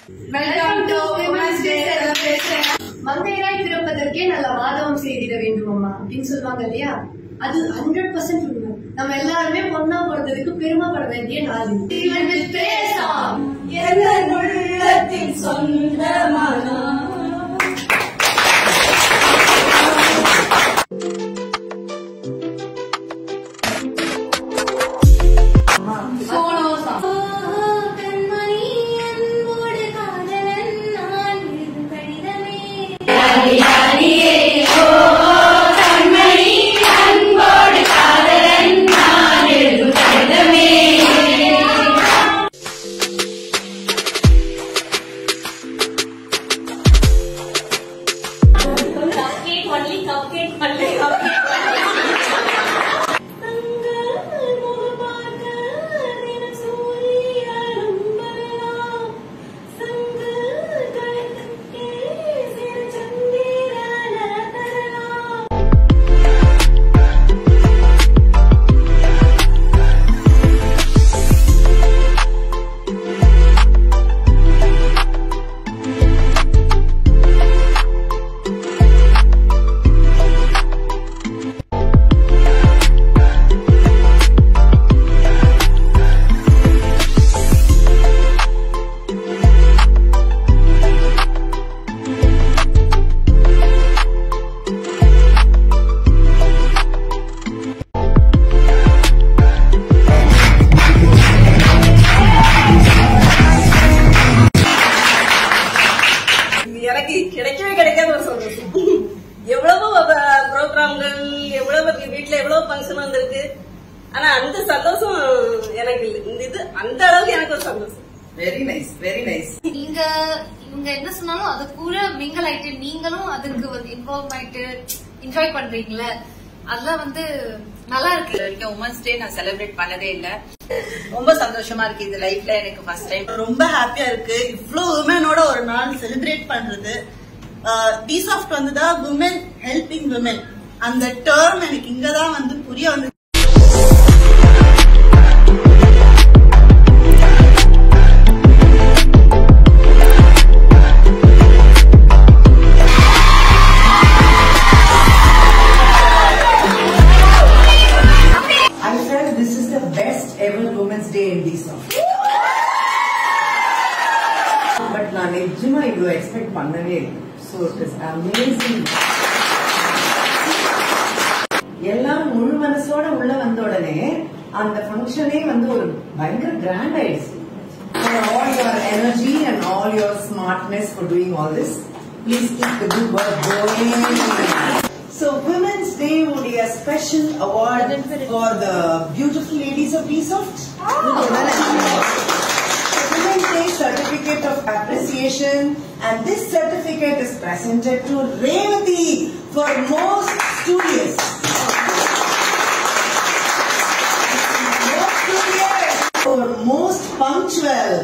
Welcome to women's day celebration. மங்கையராய் பிறப்பதற்கே நல்ல மாதவம் செய்திட வேண்டும் அம்மா அப்படின்னு சொல்லுவாங்க இல்லையா? அது 100% உண்மை. நம்ம எல்லாருமே பொண்ணா பிறந்ததுக்கு பெருமைப்பட வேண்டிய நாள். கிடைக்காத ஒரு சந்தோஷம். எவ்வளவோ ப்ரோக்ராம்கள், எவ்வளவு வீட்டுல எவ்வளவு பங்கன் வந்திருக்கு. ஆனா அந்த சந்தோஷம் எனக்கு இல்லை. இந்த இது அந்த அளவுக்கு எனக்கு ஒரு சந்தோஷம். Very nice, very nice. நீங்க இவங்க என்ன சொன்னாலும் அது கூட மிங்கல் ஆயிட்டு நீங்களும் அதுக்கு வந்து இன்வால்வ் ஆயிட்டு என்ஜாய் பண்றீங்களே, அதெல்லாம் வந்து நல்லா இருக்கு. உமன்ஸ் டே நான் செலிப்ரேட் பண்ணதே இல்ல. ரொம்ப சந்தோஷமா இருக்கு. இது லைஃப்ல எனக்கு ஃபர்ஸ்ட் டைம். ரொம்ப ஹாப்பியா இருக்கு இவ்வளவு உமனோட ஒரு நாள் செலிப்ரேட் பண்றது. பீசாஃப்ட் வந்துதா விமன் ஹெல்பிங் விமன் அந்த டேர்ம் எனக்கு இங்கதான் வந்து புரிய வந்து. This is the best ever Women's Day in Bsoft. But நான் நிஜமா இவ்வளவு எக்ஸ்பெக்ட் பண்ணவே இல்லை. So it is amazing. எல்லாம் முழு மனசோட உள்ள வந்த உடனே அந்த ஃபங்க்ஷனே வந்து ஒரு பயங்கர கிராண்ட் ஆயிடுச்சு. For all your energy and all your smartness for doing all this, please keep the good work going. So Women's Day would be a special award for the beautiful ladies of Bsoft. Women's Day certificate of appreciation, and this certificate is presented to Revati for most studious. For most punctual.